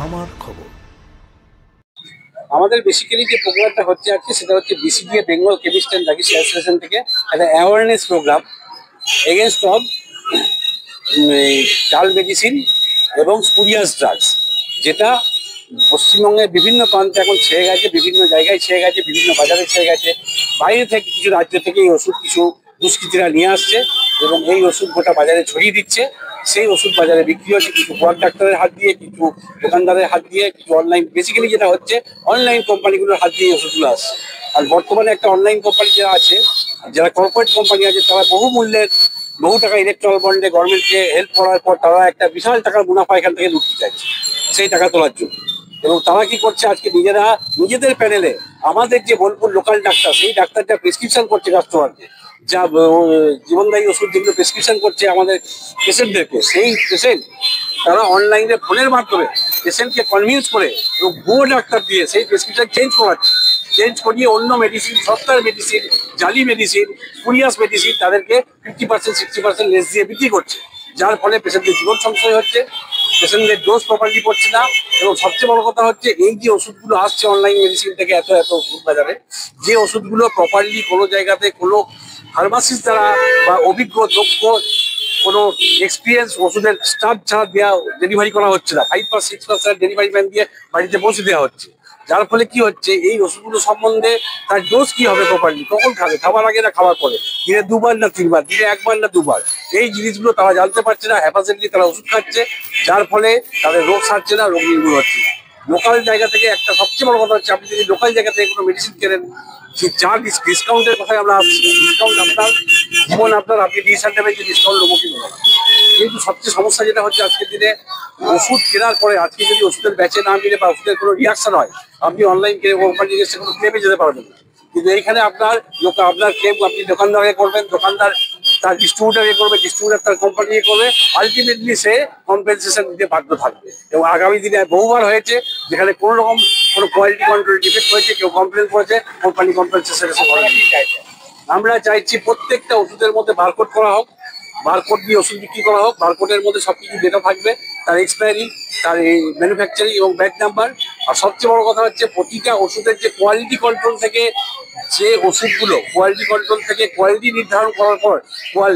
আমার খবর। আমাদের বেসিক্যালি যে প্রোগ্রামটা হচ্ছে আজকে সেটা হচ্ছে BCDA Bengal chemist and druggist association থেকে একটা অ্যাওয়ারনেস প্রোগ্রাম এগেনস্ট অফ চাল মেডিসিন এবং স্পুরিয়াস ড্রাগস, যেটা পশ্চিমবঙ্গের বিভিন্ন প্রান্তে এখন ছেয়ে গেছে, বিভিন্ন জায়গায় ছেয়ে গেছে, বিভিন্ন বাজারে ছেয়ে গেছে। বাইরে থেকে কিছু রাজ্য থেকে এই ওষুধ কিছু দুষ্কৃতীরা নিয়ে আসছে এবং এই ওষুধ গোটা বাজারে ছড়িয়ে দিচ্ছে। সেই ওষুধ বাজারে বিক্রি হচ্ছে কিছু কোয়াক ডাক্তারের হাত দিয়ে, কিছু দোকানদারের হাত দিয়ে, কিছু অনলাইন, বেসিক্যালি যেটা হচ্ছে অনলাইন কোম্পানিগুলোর হাত দিয়ে ওষুধগুলো আসছে। আর বর্তমানে একটা অনলাইন কোম্পানি যারা আছে, যারা কর্পোরেট কোম্পানি আছে, তারা বহু টাকা ইলেকট্রাল বন্ডে গভর্নমেন্টকে হেল্প করার পর তারা একটা বিশাল টাকার মুনাফা এখান থেকে লুটতে চাইছে সেই টাকা তোলার জন্য। এবং তারা কি করছে, আজকে নিজেদের প্যানেলে আমাদের যে বোলপুর লোকাল ডাক্তার, সেই ডাক্তারটা প্রেসক্রিপশন করছে কাস্টমারকে, যা জীবনদায়ী ওষুধ যেগুলো প্রেসক্রিপশন করছে আমাদের পেশেন্টদেরকে, সেই পেশেন্ট তারা অনলাইনে ফোনের মাধ্যমে পেশেন্টকে কনভিন্স করে এবং ভুয়ো ডাক্তার দিয়ে সেই প্রেসক্রিপশন চেঞ্জ করিয়ে অন্য মেডিসিন, সস্তার মেডিসিন, জালি মেডিসিন, স্পুরিয়াস মেডিসিন তাদেরকে 50% 60% লেস দিয়ে বিক্রি করছে, যার ফলে পেশেন্টদের জীবন সংশয় হচ্ছে, পেশেন্টদের ডোজ প্রপারলি পড়ছে না। এবং সবচেয়ে বড় কথা হচ্ছে, এই যে ওষুধগুলো আসছে অনলাইন মেডিসিন থেকে এত ওষুধ বাজারে, যে ওষুধগুলো প্রপারলি কোনো জায়গাতে কোনো ফার্মাসিস্ট দ্বারা বা অভিজ্ঞ দক্ষ কোনো এক্সপিরিয়েন্স ওষুধের স্টাফ ছাড়া দেওয়া ডেলিভারি করা হচ্ছে না, 5 বা 6% ডেলিভারি ম্যান দিয়ে বাড়িতে পৌঁছে দেওয়া হচ্ছে। যার ফলে কি হচ্ছে, এই ওষুধগুলো সম্বন্ধে তার ডোজ কি হবে প্রপারলি, কখন খাবে, খাবার আগে না খাবার পরে, দিনে 2বার না 3বার, দিনে 1বার না 2বার, এই জিনিসগুলো তারা জানতে পারছে না। হ্যাপাসেটলি তারা ওষুধ খাচ্ছে, যার ফলে তাদের রোগ সারছে না, রোগ নির্মূল হচ্ছে না। লোকাল জায়গা থেকে একটা সবচেয়ে বড় কথা হচ্ছে, আপনি যদি লোকাল জায়গা থেকে কোনো মেডিসিন কেনেন, যে যা ডিসকাউন্টের কথায় আমরা আসছি, ডিসকাউন্ট আপনার জীবন আপনি ডিসিশন নেবেন যে ডিসকাউন্ট নেবো কি নেবো না। কিন্তু সবচেয়ে সমস্যা যেটা হচ্ছে, আজকের দিনে ওষুধ কেনার পরে আজকে যদি ওষুধের ব্যাচে না মিলে বা ওষুধের কোনো রিয়াকশন হয়, আপনি অনলাইন কোম্পানি এসে কোনো ক্লেমে যেতে পারবেন না। কিন্তু এইখানে আপনার ক্লেম আপনি দোকানদারকে করবেন, দোকানদার তার ডিস্ট্রিবিউটারকে করবে, ডিস্ট্রিবিউটার তার কোম্পানিকে করবে, আলটিমেটলি সে কম্পেনসেশন দিতে বাধ্য থাকবে। এবং আগামী দিনে বহুবার হয়েছে যেখানে কোনো রকম কোনো কোয়ালিটি কন্ট্রোল ডিফেক্ট হয়েছে, কেউ কমপ্লেন করেছে, কোম্পানি কম্পেনসেশন আমরা চাইছি প্রত্যেকটা ওষুধের মধ্যে বারকোড করা হোক, বারকোড দিয়ে ওষুধ বিক্রি করা হোক, বারকোডের মধ্যে সবকিছু ডেটা থাকবে, তার এক্সপায়ারি, তার এই ম্যানুফ্যাকচারিং এবং ব্যাচ নাম্বার। আর সবচেয়ে বড় কথা হচ্ছে, প্রতিটা ওষুধের যে কোয়ালিটি কন্ট্রোল থেকে যে ওষুধগুলো কোয়ালিটি নির্ধারণ করার পর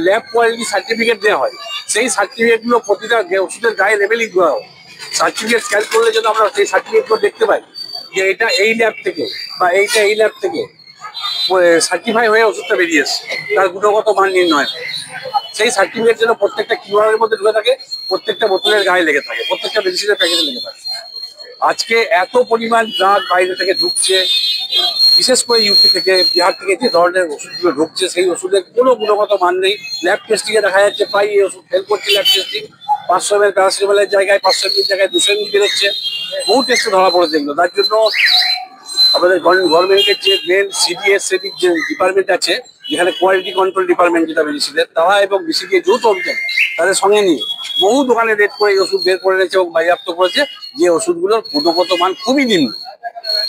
ল্যাব কোয়ালিটি সার্টিফিকেট দেওয়া হয়, সেই সার্টিফিকেটগুলো প্রতিটা ওষুধের গায়ে লেবেলিং দেওয়া হয়। সার্টিফিকেট স্ক্যান করলে যেন আমরা সেই সার্টিফিকেটগুলো দেখতে পাই যে এটা এই ল্যাব থেকে বা এইটা এই ল্যাব থেকে সার্টিফাই হয়ে ওষুধটা বেরিয়ে এসছে, তার গুণগত মান নির্ণয়। সেই সার্টিফিকেট যেন প্রত্যেকটা কিউআরের মধ্যে ঢুকে থাকে, প্রত্যেকটা বোতলের গায়ে লেগে থাকে, প্রত্যেকটা মেডিসিনের প্যাকেটে লেগে থাকে। আজকে এত পরিমাণ ড্রাগ বাইরে থেকে ঢুকছে, বিশেষ করে ইউপি থেকে, বিহার থেকে যে ধরনের ওষুধগুলো ঢুকছে, সেই ওষুধের কোনো গুণগত মান নেই। ল্যাব টেস্টিংয়ে দেখা যাচ্ছে প্রায় এই ওষুধ ফেল করছে। ল্যাব টেস্টিং 500 ml প্যারাসিটামলের জায়গায় 500 ml জায়গায় 200 ml বেরোচ্ছে, বহু টেস্টে ধরা পড়েছে এগুলো। তার জন্য আমাদের গভর্নমেন্টের যে মেন সিডিএস যে ডিপার্টমেন্ট আছে, যেখানে কোয়ালিটি কন্ট্রোল ডিপার্টমেন্ট যেটা মেডিসিনের, তারা এবং বিসিডিএ যৌথ অভিযান তাদের সঙ্গে নিয়ে বহু দোকানে রেড করে এই ওষুধ বের করে নিয়েছে এবং বাজেয়াপ্ত করেছে, যে ওষুধগুলোর গুণগত মান খুবই নিম্ন।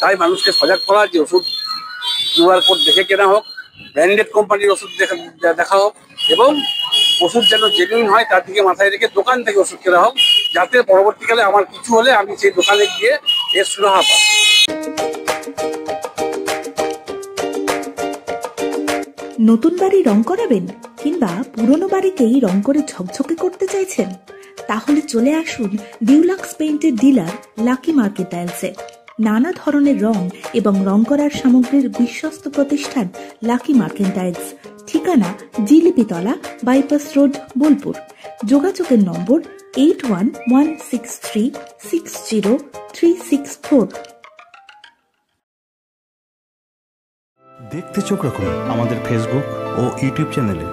তাই মানুষকে সজাগ করা, যে ওষুধ কিউআর কোড দেখে কেনা হোক, ব্র্যান্ডেড কোম্পানির ওষুধ দেখা হোক, এবং ওষুধ যেন জেনুইন হয় তার দিকে মাথায় রেখে দোকান থেকে ওষুধ কেনা হোক, যাতে পরবর্তীকালে আমার কিছু হলে আমি সেই দোকানে গিয়ে এর সুরাহা পাই। নতুন বাড়ি রং করাবেন কিংবা পুরনো বাড়িকেই রং করে ঝকঝকে করতে চাইছেন? তাহলে চলে আসুন ডিউলাক্স পেইন্টের ডিলার লাকি মার্কেন্টাইলসে। নানা ধরনের রং এবং রং করার সামগ্রীর বিশ্বস্ত প্রতিষ্ঠান লাকি মার্কেন্টাইলস। ঠিকানা জিলিপিতলা, বাইপাস রোড, বোলপুর। যোগাযোগের নম্বর 8116360364। দেখতে চোখ রাখুন আমাদের ফেসবুক ও ইউটিউব চ্যানেলে।